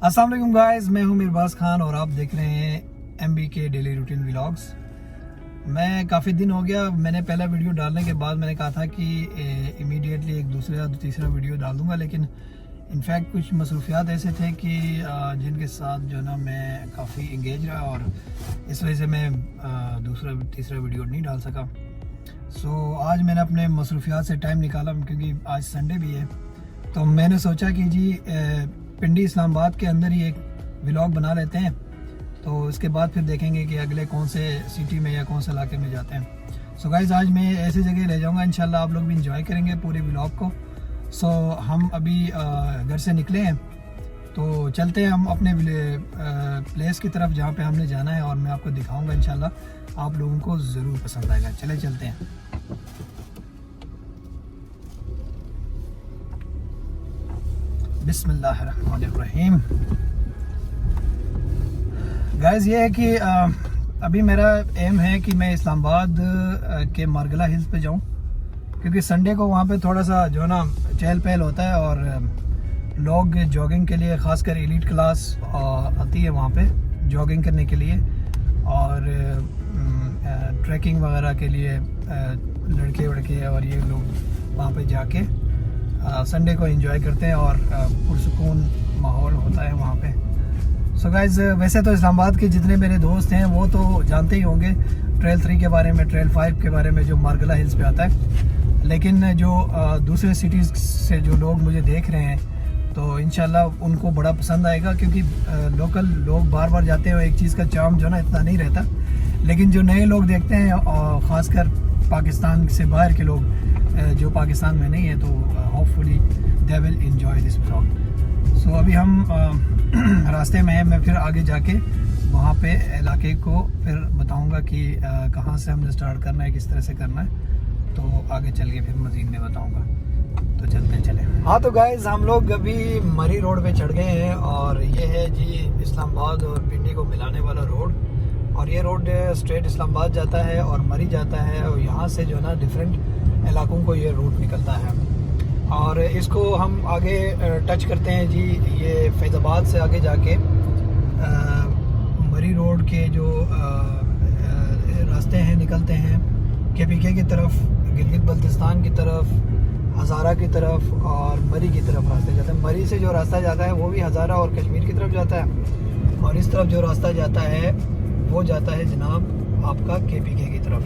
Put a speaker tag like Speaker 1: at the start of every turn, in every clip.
Speaker 1: अस्सलाम वालेकुम गाइस, मैं हूं मिरबाज खान और आप देख रहे हैं MB के डेली रूटीन व्लॉग्स। मैं काफ़ी दिन हो गया, मैंने पहला वीडियो डालने के बाद मैंने कहा था कि इमीडिएटली एक दूसरा या तीसरा वीडियो डाल दूंगा, लेकिन इनफैक्ट कुछ मसरूफियात ऐसे थे कि जिनके साथ जो ना मैं काफ़ी इंगेज रहा और इस वजह से मैं दूसरा तीसरा वीडियो नहीं डाल सका। सो आज मैंने अपने मसरूफियात से टाइम निकाला क्योंकि आज संडे भी है, तो मैंने सोचा कि जी पिंडी इस्लामाबाद के अंदर ही एक व्लॉग बना लेते हैं। तो इसके बाद फिर देखेंगे कि अगले कौन से सिटी में या कौन से इलाके में जाते हैं। सो गाइस, आज मैं ऐसी जगह ले जाऊंगा, इंशाल्लाह आप लोग भी इंजॉय करेंगे पूरे व्लॉग को। सो हम अभी घर से निकले हैं, तो चलते हैं हम अपने प्लेस की तरफ जहाँ पे हमने जाना है और मैं आपको दिखाऊंगा। इंशाल्लाह आप लोगों को ज़रूर पसंद आएगा। चले चलते हैं। बिस्मिल्लाहिर्रहमानिर्रहीम। गाइस, ये है कि अभी मेरा एम है कि मैं इस्लामाबाद के मारगला हिल्स पे जाऊं, क्योंकि संडे को वहाँ पे थोड़ा सा जो है ना चहल पहल होता है और लोग जॉगिंग के लिए, ख़ासकर एलीट क्लास आती है वहाँ पे जॉगिंग करने के लिए और ट्रैकिंग वगैरह के लिए लड़के वड़के और ये लोग वहाँ पे जाके संडे को एंजॉय करते हैं और पुरसुकून माहौल होता है वहाँ पे। सो गाइस, वैसे तो इस्लामाबाद के जितने मेरे दोस्त हैं वो तो जानते ही होंगे ट्रेल 3 के बारे में, ट्रेल 5 के बारे में जो मारगला हिल्स पे आता है। लेकिन जो दूसरे सिटीज़ से जो लोग मुझे देख रहे हैं, तो इंशाल्लाह उनको बड़ा पसंद आएगा, क्योंकि लोकल लोग बार बार जाते हैं, एक चीज़ का चार्म जो ना इतना नहीं रहता। लेकिन जो नए लोग देखते हैं और ख़ासकर पाकिस्तान से बाहर के लोग जो पाकिस्तान में नहीं है, तो hopefully they will enjoy this vlog. So अभी हम रास्ते में हैं। मैं फिर आगे जाके वहाँ पे इलाके को फिर बताऊँगा कि कहाँ से हमने स्टार्ट करना है, किस तरह से करना है। तो आगे चल के फिर मज़ीद में बताऊँगा। तो चलते चले। हाँ, तो गाइस, हम लोग अभी मरी रोड पे चढ़ गए हैं और ये है जी इस्लामाबाद और पिंडी को मिलाने वाला रोड। और ये रोड स्ट्रेट इस्लामाबाद जाता है और मरी जाता है, और यहाँ से जो ना डिफरेंट इलाकों को ये रूट निकलता है। और इसको हम आगे टच करते हैं जी, ये फैज़ाबाद से आगे जाके मरी रोड के जो रास्ते हैं निकलते हैं KPK की तरफ, गिलगित बल्तिस्तान की तरफ, हज़ारा की तरफ और मरी की तरफ रास्ते जाते हैं। मरी से जो रास्ता जाता है वो भी हज़ारा और कश्मीर की तरफ जाता है, और इस तरफ जो रास्ता जाता है वो जाता है जनाब आपका KPK की तरफ।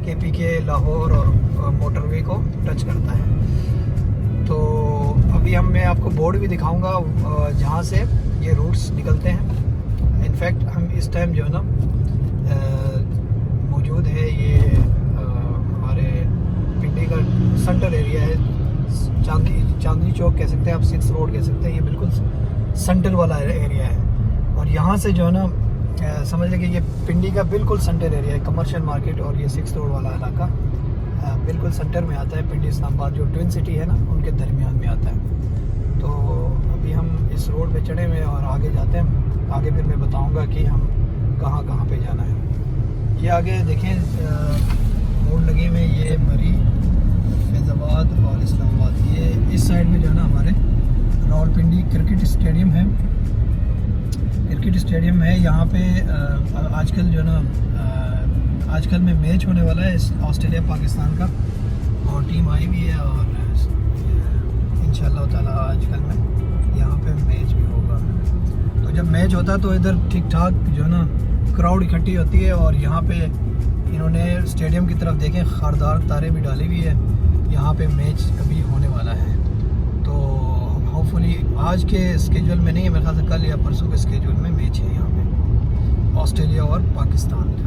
Speaker 1: KPK लाहौर और मोटरवे को टच करता है। तो अभी मैं आपको बोर्ड भी दिखाऊंगा जहाँ से ये रूट्स निकलते हैं। इनफैक्ट हम इस टाइम जो है ना मौजूद है, ये हमारे पिंडी का सेंटर एरिया है। चांदनी चौक कह सकते हैं आप, 6 रोड कह सकते हैं। ये बिल्कुल सेंटर वाला एरिया है, और यहाँ से जो है ना समझ लें कि ये पिंडी का बिल्कुल सेंटर एरिया है। कमर्शियल मार्केट और ये 6 रोड वाला इलाका बिल्कुल सेंटर में आता है। पिंडी इस्लामाबाद जो ट्विन सिटी है ना, उनके दरमियान में आता है। तो अभी हम इस रोड पे चढ़े हुए और आगे जाते हैं। आगे फिर मैं बताऊंगा कि हम कहाँ कहाँ पे जाना है। ये आगे देखें बोर्ड लगे हुए, ये मरी, फैज़ाबाद और इस्लामाबाद। ये इस साइड में जो है ना हमारे रावलपिंडी क्रिकेट स्टेडियम है। क्रिकेट स्टेडियम है यहाँ पे। आजकल जो है ना आजकल में मैच होने वाला है ऑस्ट्रेलिया पाकिस्तान का, और टीम आई भी है, और इंशाल्लाह ताला आजकल में यहाँ पे मैच भी होगा। तो जब मैच होता है तो इधर ठीक ठाक जो है ना क्राउड इकट्ठी होती है, और यहाँ पे इन्होंने स्टेडियम की तरफ देखें खारदार तारे भी डाली हुई है। यहाँ पे मैच अभी होने वाला है, तो होपफुली आज के स्केड्यूल में नहीं है, मेरे ख्याल से कल या परसों के स्केड्यूल में मैच है यहाँ पे ऑस्ट्रेलिया और पाकिस्तान का।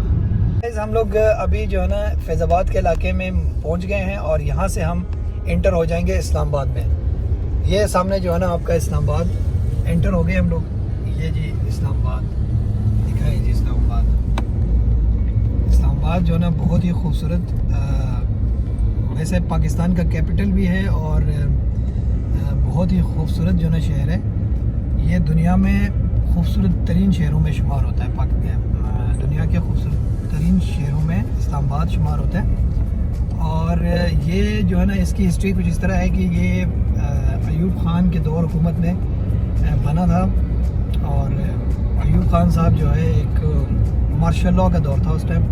Speaker 1: हम लोग अभी जो है ना फैज़ाबाद के इलाके में पहुँच गए हैं, और यहाँ से हम इंटर हो जाएंगे इस्लामाबाद में। ये सामने जो है ना आपका इस्लामाबाद इंटर हो गए हम लोग। ये जी इस्लामाबाद दिखा है जी इस्लामाबाद। इस्लामाबाद जो है ना बहुत ही खूबसूरत, वैसे पाकिस्तान का कैपिटल भी है और बहुत ही खूबसूरत जो ना शहर है। ये दुनिया में खूबसूरत तरीन शहरों में शुमार होता है। दुनिया के खूबसूरत तरीन शहरों में इस्लामाबाद शुमार होता है। और ये जो है ना इसकी हिस्ट्री कुछ इस तरह है कि ये अयूब खान के दौर हुकूमत में बना था, और अयूब खान साहब जो है एक मार्शल लॉ का दौर था उस टाइम,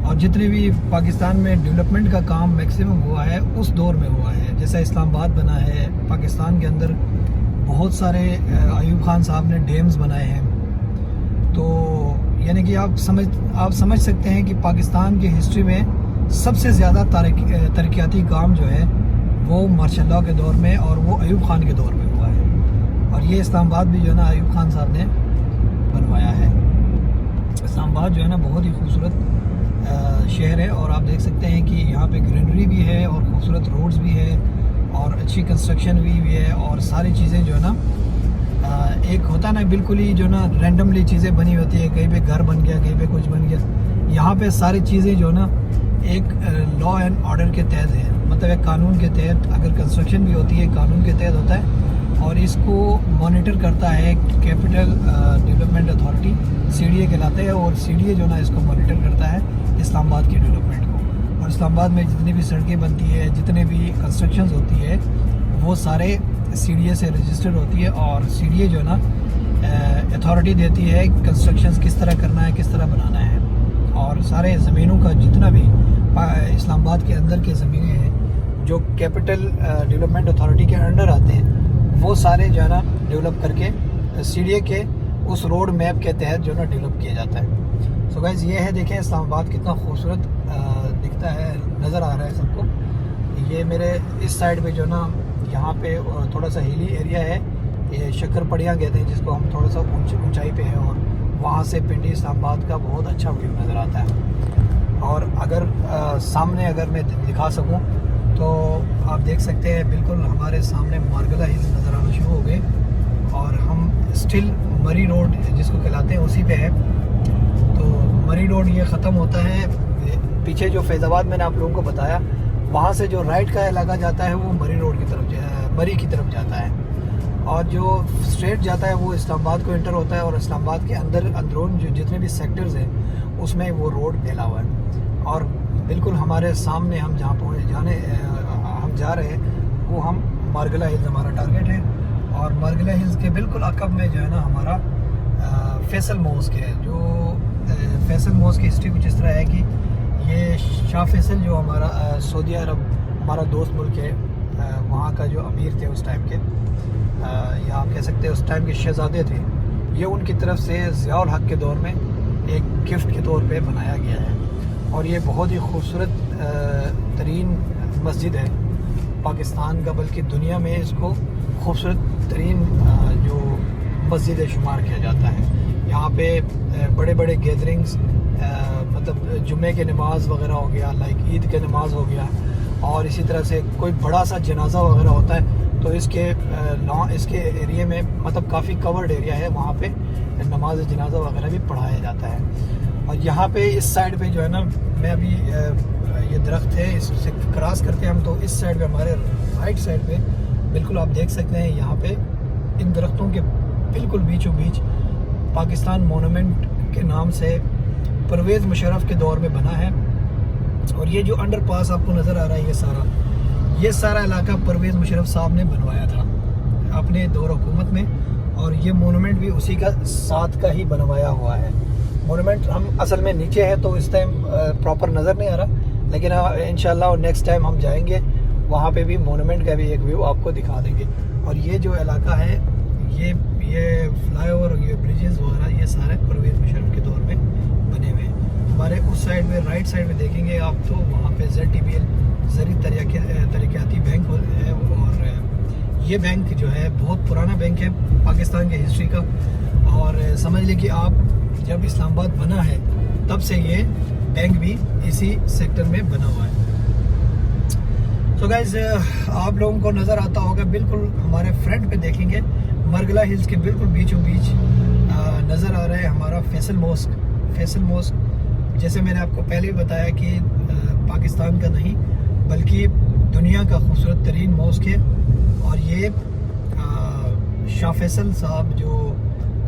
Speaker 1: और जितने भी पाकिस्तान में डेवलपमेंट का काम मैक्सिमम हुआ है उस दौर में हुआ है। जैसा इस्लामाबाद बना है, पाकिस्तान के अंदर बहुत सारे अयूब खान साहब ने डैम्स बनाए हैं। तो यानी कि आप समझ सकते हैं कि पाकिस्तान की हिस्ट्री में सबसे ज़्यादा तरक्याती काम जो है वो मार्शल लॉ के दौर में और वो अयूब खान के दौर में हुआ है। और ये इस्लामाबाद भी जो है ना अयूब खान साहब ने बनवाया है। इस्लामाबाद जो है ना बहुत ही खूबसूरत शहर है, और आप देख सकते हैं कि यहाँ पे ग्रीनरी भी है और खूबसूरत रोड्स भी है और अच्छी कंस्ट्रक्शन भी है, और सारी चीज़ें जो है ना एक होता ना बिल्कुल ही जो ना रैंडमली चीज़ें बनी होती है, कहीं पे घर बन गया, कहीं पे कुछ बन गया। यहाँ पे सारी चीज़ें जो ना एक लॉ एंड ऑर्डर के तहत है, मतलब एक कानून के तहत अगर कंस्ट्रक्शन भी होती है कानून के तहत होता है, और इसको मॉनिटर करता है कैपिटल डेवलपमेंट अथॉरिटी, CDA कहलाते हैं, और CDA जो ना इसको मॉनिटर करता है इस्लामाबाद की डेवलपमेंट को। और इस्लामाबाद में जितनी भी सड़कें बनती है, जितने भी कंस्ट्रक्शंस होती है, वो सारे CDA से रजिस्टर्ड होती है, और CDA जो ना अथॉरिटी देती है कंस्ट्रक्शंस किस तरह करना है, किस तरह बनाना है। और सारे ज़मीनों का जितना भी इस्लामाबाद के अंदर के ज़मीनें हैं जो कैपिटल डेवलपमेंट अथॉरिटी के अंडर आते हैं, वो सारे जो है ना डेवलप करके CDA के उस रोड मैप के तहत जो ना डेवलप किया जाता है। सो गाइस ये है, देखें इस्लामाबाद कितना खूबसूरत दिखता है, नज़र आ रहा है सबको। ये मेरे इस साइड पे जो ना यहाँ पे थोड़ा सा हिली एरिया है, ये शक्करपड़ियाँ कहते हैं जिसको हम, थोड़ा सा ऊंचाई पे है, और वहाँ से पिंडी इस्लामाबाद का बहुत अच्छा व्यू नज़र आता है। और अगर सामने अगर मैं दिखा सकूँ तो आप देख सकते हैं बिल्कुल हमारे सामने मारगला हिल्स नज़र आना शुरू हो गए, और हम स्टिल मरी रोड जिसको कहलाते हैं उसी पे है। तो मरी रोड ये ख़त्म होता है, पीछे जो फैज़ाबाद मैंने आप लोगों को बताया, वहाँ से जो राइट का इलाका जाता है वो मरी रोड की तरफ, मरी की तरफ जाता है, और जो स्ट्रेट जाता है वो इस्लामाबाद को एंटर होता है, और इस्लामाबाद के अंदरून जो जितने भी सेक्टर्स हैं उसमें वो रोड फैला हुआ है। और बिल्कुल हमारे सामने हम जहाँ हम जा रहे हैं वो हम मारगला हिल्स हमारा टारगेट है, और मारगला हिल्स के बिल्कुल अकब में जो है ना हमारा फैसल मॉस्क है। जो फैसल मॉस्क की हिस्ट्री कुछ इस तरह है कि ये शाह फैसल जो हमारा सऊदी अरब हमारा दोस्त मुल्क है, वहाँ का जो अमीर थे उस टाइम के, या आप कह सकते हैं उस टाइम के शहजादे थे, ये उनकी तरफ से ज़ियाउल हक के दौर में एक गिफ्ट के तौर पे बनाया गया है। और ये बहुत ही खूबसूरत तरीन मस्जिद है पाकिस्तान का, बल्कि दुनिया में इसको खूबसूरत तरीन जो मस्जिद शुमार किया जाता है। यहाँ पे बड़े बड़े गैदरिंग्स, मतलब जुम्मे के नमाज वगैरह हो गया, लाइक ईद के नमाज हो गया, और इसी तरह से कोई बड़ा सा जनाजा वगैरह होता है तो इसके एरिया में, मतलब काफ़ी कवर्ड एरिया है, वहाँ पे नमाज जनाजा वगैरह भी पढ़ाया जाता है। और यहाँ पे इस साइड पे जो है ना, मैं अभी ये दरख्त है इससे क्रॉस करते हैं हम, तो इस साइड पे हमारे राइट साइड पे बिल्कुल आप देख सकते हैं, यहाँ पे इन दरख्तों के बिल्कुल बीचों बीच पाकिस्तान मोनूमेंट के नाम से परवेज़ मुशर्रफ के दौर में बना है। और ये जो अंडरपास आपको नज़र आ रहा है, ये सारा इलाका परवेज़ मुशर्रफ साहब ने बनवाया था अपने दौर हुकूमत में, और ये मोनूमेंट भी उसी का साथ का ही बनवाया हुआ है। मोनूमेंट हम असल में नीचे है तो इस टाइम प्रॉपर नज़र नहीं आ रहा, लेकिन इंशाल्लाह नेक्स्ट टाइम हम जाएंगे वहाँ पे भी मोनूमेंट का भी एक व्यू आपको दिखा देंगे। और ये जो इलाका है, ये फ्लाईओवर, ये ब्रिजेस वगैरह, ये सारे परवेज़ मुशर्रफ के दौर में बने हुए हैं। हमारे उस साइड में राइट साइड में देखेंगे आप तो वहाँ पे ZTBL ज़री तरक्याती बैंक है, और ये बैंक जो है बहुत पुराना बैंक है पाकिस्तान की हिस्ट्री का। और समझ लें कि आप जब इस्लामाबाद बना है तब से ये बैंक भी इसी सेक्टर में बना हुआ है। तो गाइज आप लोगों को नज़र आता होगा, बिल्कुल हमारे फ्रंट पे देखेंगे मारगला हिल्स के बिल्कुल बीचों बीच नज़र आ रहा है हमारा फैसल मॉस्क। जैसे मैंने आपको पहले भी बताया कि पाकिस्तान का नहीं बल्कि दुनिया का खूबसूरत तरीन मॉस्क है। और ये शाह फैसल साहब जो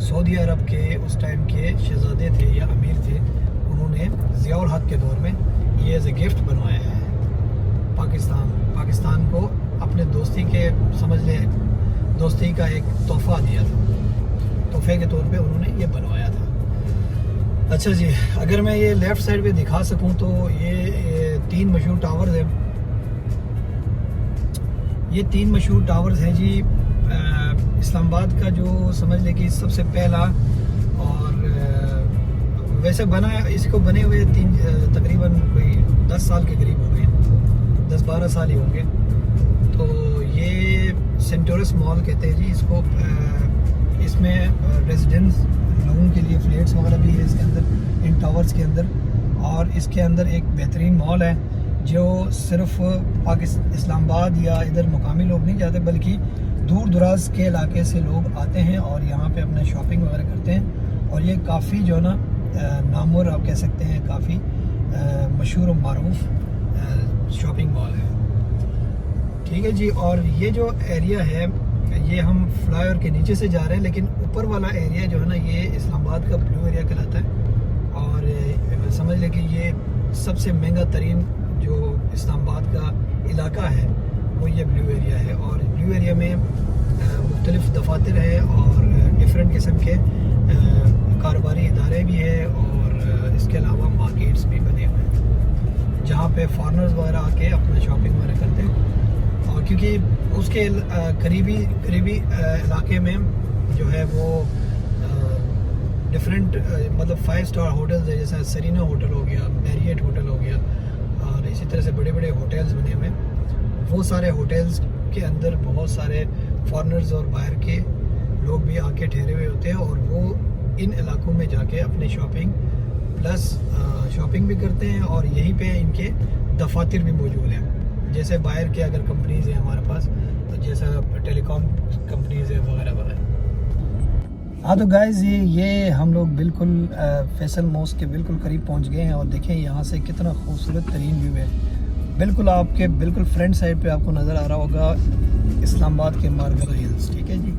Speaker 1: सऊदी अरब के उस टाइम के शहजादे थे या अमीर थे, उन्होंने ज़ियाउल हक के दौर में ये एज ए गिफ्ट बनवाया है पाकिस्तान को, अपने दोस्ती के, समझ लें दोस्ती का एक तोहफा दिया था। तोहफे के तौर पे उन्होंने ये बनवाया था। अच्छा जी, अगर मैं ये लेफ़्ट साइड पे दिखा सकूं तो ये 3 मशहूर टावर्स हैं। ये 3 मशहूर टावर्स हैं जी। इस्लामाबाद का जो समझ लें कि सबसे पहला, और वैसे बना इसको बने हुए तकरीबन कोई 10 साल के करीब हो गए, 10-12 साल ही होंगे। तो ये सेंटोरस मॉल कहते हैं जी इसको। इसमें रेजिडेंस लोगों के लिए फ्लैट्स वगैरह भी है इसके अंदर, इन टावर्स के अंदर। और इसके अंदर एक बेहतरीन मॉल है जो सिर्फ इस्लामाबाद या इधर मुकामी लोग नहीं जाते, बल्कि दूर दराज के इलाके से लोग आते हैं और यहाँ पे अपना शॉपिंग वगैरह करते हैं। और ये काफ़ी जो ना नामवर आप कह सकते हैं, काफ़ी मशहूर और मारूफ शॉपिंग मॉल है। ठीक है जी। और ये जो एरिया है, ये हम फ्लाईओवर के नीचे से जा रहे हैं, लेकिन ऊपर वाला एरिया जो है ना, ये इस्लामाबाद का ब्लू एरिया कहलाता है। और समझ लें कि ये सबसे महंगा तरीन जो इस्लामाबाद का इलाका है वो ये ब्लू एरिया है। और ब्लू एरिया में मुख्तलिफ दफातर है और डिफरेंट किस्म के कारोबारी इदारे भी है, और इसके अलावा मार्केट्स भी बने हुए हैं जहाँ पे फॉरेनर्स वगैरह आके अपना शॉपिंग वगैरह करते हैं। और क्योंकि उसके करीबी इलाके में जो है वो डिफरेंट मतलब 5 स्टार होटल्स है, जैसा सरीना होटल हो गया, मैरियट होटल हो गया, और इसी तरह से बड़े बड़े होटल्स बने हुए हैं। वो सारे होटल्स के अंदर बहुत सारे फॉरेनर्स और बाहर के लोग भी आके ठहरे हुए होते हैं, और वो इन इलाकों में जाके अपनी शॉपिंग प्लस शॉपिंग भी करते हैं। और यहीं पे इनके दफातर भी मौजूद हैं, जैसे बाहर के अगर कंपनीज़ हैं हमारे पास, तो जैसा टेलीकॉम कंपनीज़ है वगैरह वगैरह। हाँ तो गाइज़ ये हम लोग बिल्कुल फैसल मॉस्क के बिल्कुल करीब पहुंच गए हैं। और देखें यहाँ से कितना खूबसूरत तरीन व्यू है। बिल्कुल आपके बिल्कुल फ्रंट साइड पे आपको नज़र आ रहा होगा इस्लामाबाद के मारगला हिल्स। ठीक है जी।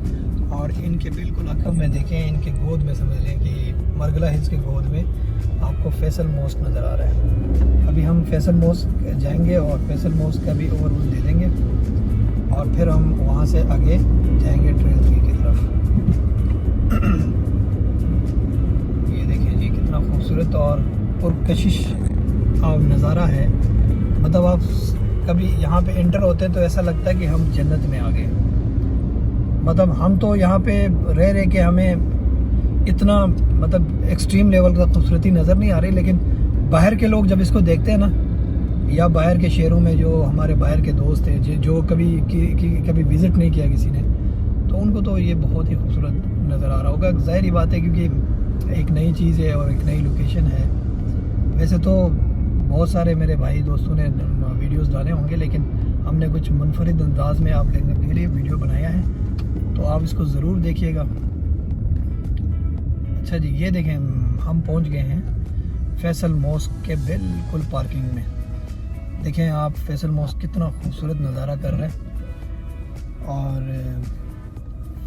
Speaker 1: और इनके बिल्कुल अकब में देखें, इनके गोद में समझ लें कि मारगला हिल्स के गोद में आपको फैसल मॉस्क नज़र आ रहा है। अभी हम फैसल मॉस्क जाएंगे और फैसल मॉस्क का भी ओवरव्यू दे देंगे, और फिर हम वहाँ से आगे जाएंगे ट्रेल 3 की तरफ। ये देखिए जी कितना खूबसूरत और पुरकशिश नज़ारा है। मतलब आप कभी यहाँ पे एंटर होते हैं तो ऐसा लगता है कि हम जन्नत में आ गए। मतलब हम तो यहाँ पे रह के हमें इतना मतलब एक्सट्रीम लेवल का खूबसूरती नज़र नहीं आ रही, लेकिन बाहर के लोग जब इसको देखते हैं ना, या बाहर के शहरों में जो हमारे बाहर के दोस्त हैं जो कभी विज़िट नहीं किया किसी ने, तो उनको तो ये बहुत ही खूबसूरत नज़र आ रहा होगा। ज़ाहिर ही बात है क्योंकि एक नई चीज़ है और एक नई लोकेशन है। वैसे तो बहुत सारे मेरे भाई दोस्तों ने वीडियोस डाले होंगे, लेकिन हमने कुछ मुनफरिद अंदाज में आप लेने के लिए वीडियो बनाया है, तो आप इसको ज़रूर देखिएगा। अच्छा जी, ये देखें हम पहुंच गए हैं फैसल मॉस्क के बिल्कुल पार्किंग में। देखें आप फैसल मॉस्क कितना खूबसूरत नज़ारा कर रहे हैं। और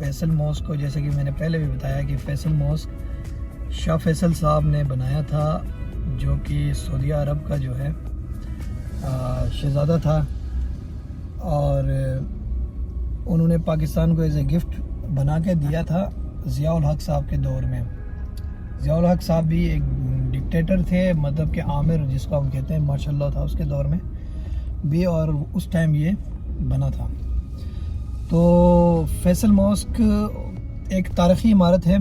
Speaker 1: फैसल मॉस्क को जैसे कि मैंने पहले भी बताया कि फैसल मॉस्क शाह फैसल साहब ने बनाया था, जो कि सऊदी अरब का जो है शहज़ादा था, और उन्होंने पाकिस्तान को एज ए गिफ्ट बना के दिया था ज़ियाउल हक साहब के दौर में। ज़ियाउल हक साहब भी एक डिक्टेटर थे, मतलब कि आमिर जिसको हम कहते हैं, माशाल्लाह था उसके दौर में भी, और उस टाइम ये बना था। तो फैसल मॉस्क एक तारीख़ी इमारत है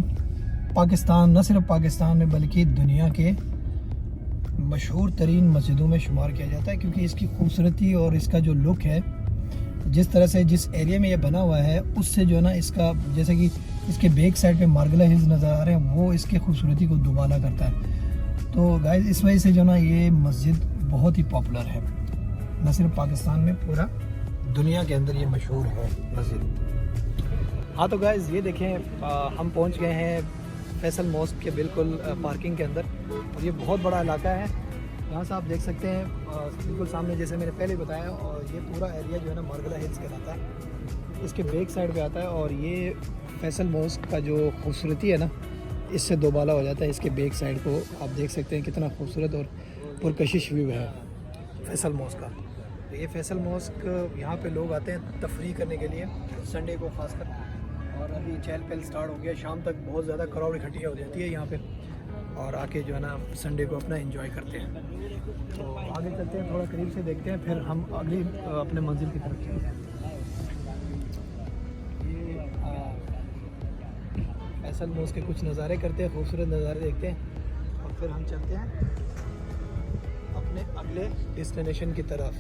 Speaker 1: पाकिस्तान, न सिर्फ पाकिस्तान में बल्कि दुनिया के मशहूर तरीन मस्जिदों में शुमार किया जाता है, क्योंकि इसकी खूबसूरती और इसका जो लुक है, जिस तरह से जिस एरिया में ये बना हुआ है, उससे जो है ना इसका, जैसे कि इसके बैक साइड पे मारगला हिल्स नज़र आ रहे हैं, वो इसकी खूबसूरती को दुबाला करता है। तो गाइस इस वजह से जो ना ये मस्जिद बहुत ही पॉपुलर है, न सिर्फ पाकिस्तान में, पूरा दुनिया के अंदर ये मशहूर है मस्जिद। हाँ तो गाइस ये देखें हम पहुंच गए हैं फैसल मॉस्क के बिल्कुल पार्किंग के अंदर, और ये बहुत बड़ा इलाका है। यहाँ से आप देख सकते हैं बिल्कुल सामने, जैसे मैंने पहले बताया, और ये पूरा एरिया जो है ना मारगला हिल्स कहलाता है, इसके बैक साइड पे आता है। और ये फैसल मॉस्क का जो खूबसूरती है ना, इससे दोबाला हो जाता है। इसके बैक साइड को आप देख सकते हैं कितना खूबसूरत और पुरकशिश व्यू है फैसल मॉस्क का। तो ये फैसल मॉस्क यहाँ पे लोग आते हैं तफरीह करने के लिए, संडे को खासकर, और अभी चहल पहल स्टार्ट हो गया, शाम तक बहुत ज़्यादा क्राउड इकट्ठी हो जाती है यहाँ पे, और आके जो है ना संडे को अपना एंजॉय करते हैं। तो आगे चलते हैं, थोड़ा करीब से देखते हैं, फिर हम अगली अपने मंजिल की तरफ चलते हैं। ये फैसल मॉस्क के कुछ नज़ारे करते हैं, खूबसूरत नज़ारे देखते हैं, और फिर हम चलते हैं अपने अगले डेस्टिनेशन की तरफ।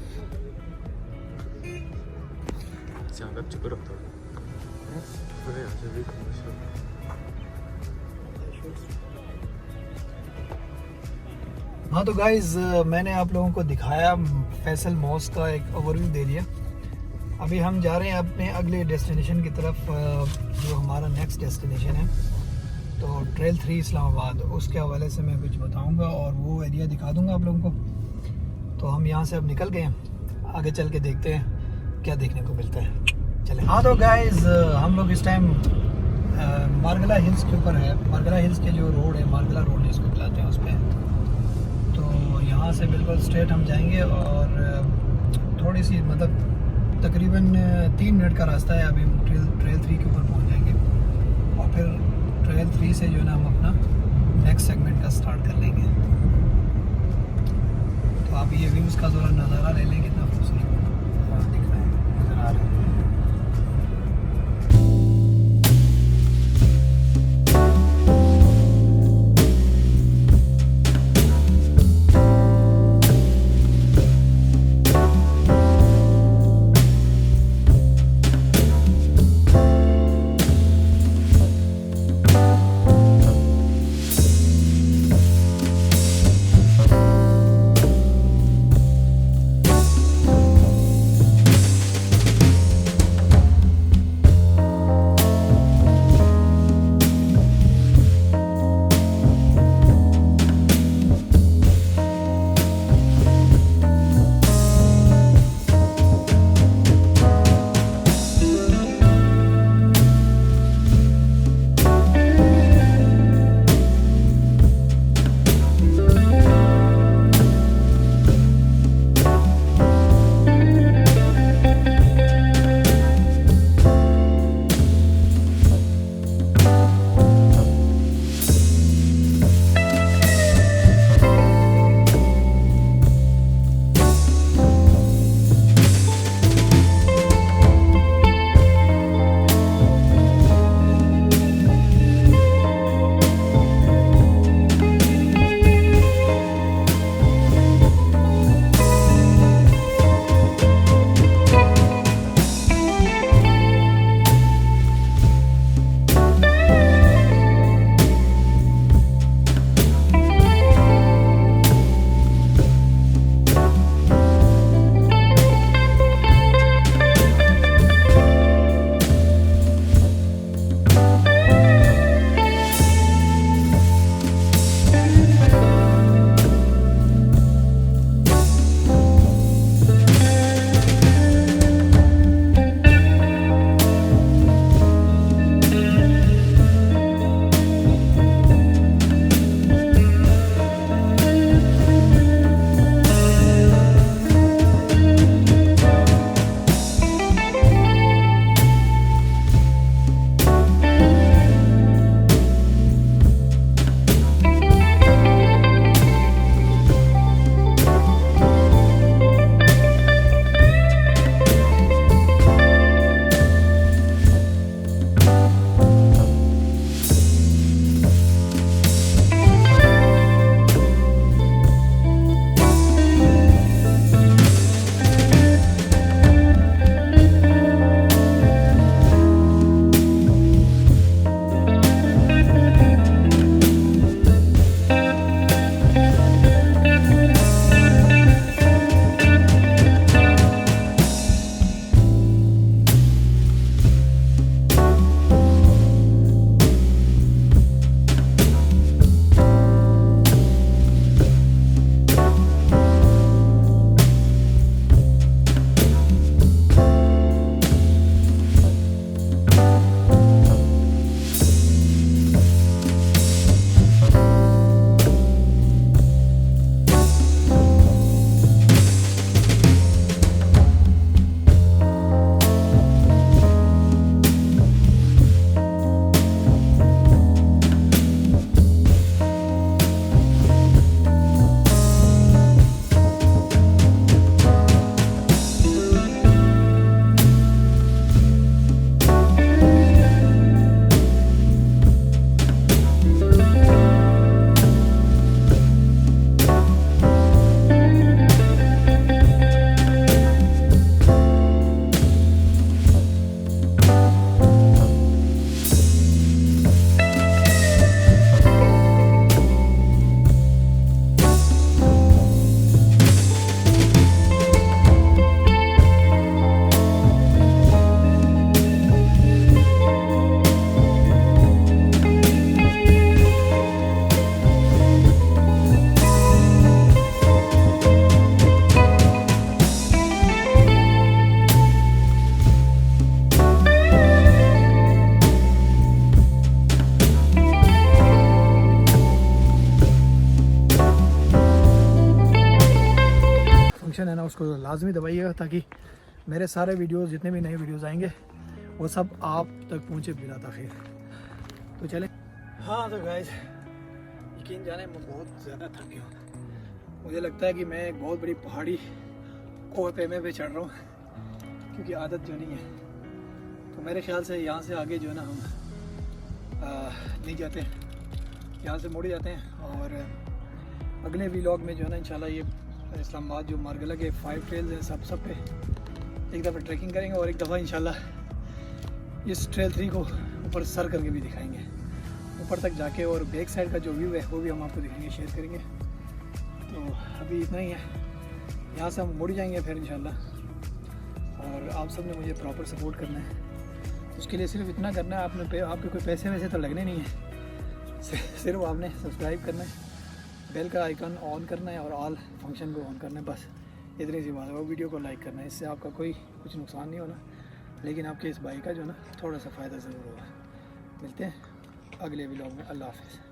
Speaker 1: हाँ तो गाइज़, मैंने आप लोगों को दिखाया फैसल मॉस्क का एक ओवरव्यू दे दिया। अभी हम जा रहे हैं अपने अगले डेस्टिनेशन की तरफ, जो हमारा नेक्स्ट डेस्टिनेशन है, तो ट्रेल 3 इस्लामाबाद। उसके हवाले से मैं कुछ बताऊंगा और वो एरिया दिखा दूंगा आप लोगों को। तो हम यहाँ से अब निकल गए हैं, आगे चल के देखते हैं क्या देखने को मिलता है। चले। हाँ तो गाइज़, हम लोग इस टाइम मारगला हिल्स के ऊपर है। मारगला हिल्स के जो रोड है, मारगला रोड जिसको बुलाते हैं, उस पर। तो यहाँ से बिल्कुल स्ट्रेट हम जाएंगे, और थोड़ी सी मतलब तकरीबन 3 मिनट का रास्ता है। अभी ट्रेल 3 के ऊपर पहुँच जाएंगे, और फिर ट्रेल 3 से जो है ना हम अपना नेक्स्ट सेगमेंट का स्टार्ट कर लेंगे। तो आप ये व्यूज़ का ज़रा नज़ारा ले लें, कितना खूबसूरत दिख रहा है, नज़र आ रहा है। उसको लाजमी दबाइएगा ताकि मेरे सारे वीडियोस जितने भी नए वीडियोस आएंगे वो सब आप तक पहुँचे बिला ताख़ीर। तो चले। हाँ तो गाइस यकीन जाने मैं बहुत ज़्यादा थक गया हूँ। मुझे लगता है कि मैं एक बहुत बड़ी पहाड़ी कोह पे चढ़ रहा हूँ क्योंकि आदत जो नहीं है। तो मेरे ख्याल से यहाँ से आगे जो है ना हम नहीं जाते, यहाँ से मुड़ जाते हैं। और अगले व्लॉग में जो है ना इंशाल्लाह ये इस्लामाबाद जो मार्गला के 5 ट्रेल्स हैं सब पे एक दफ़ा ट्रैकिंग करेंगे और एक दफ़ा इंशाल्लाह इस ट्रेल 3 को ऊपर सर करके भी दिखाएंगे, ऊपर तक जाके। और बैक साइड का जो व्यू है वो भी हम आपको दिखाएंगे, शेयर करेंगे। तो अभी इतना ही है, यहाँ से हम मुड़ जाएंगे फिर इंशाल्लाह। और आप सब ने मुझे प्रॉपर सपोर्ट करना है, उसके लिए सिर्फ इतना करना है, आपके कोई पैसे वैसे तो लगने नहीं है, सिर्फ आपने सब्सक्राइब करना है, बेल का आइकन ऑन करना है और ऑल फंक्शन को ऑन करना है, बस इतनी सी बात है। वो वीडियो को लाइक करना है, इससे आपका कोई कुछ नुकसान नहीं होना, लेकिन आपके इस भाई का जो है ना थोड़ा सा फ़ायदा ज़रूर होगा। मिलते हैं अगले व्लॉग में। अल्लाह हाफ़िज़।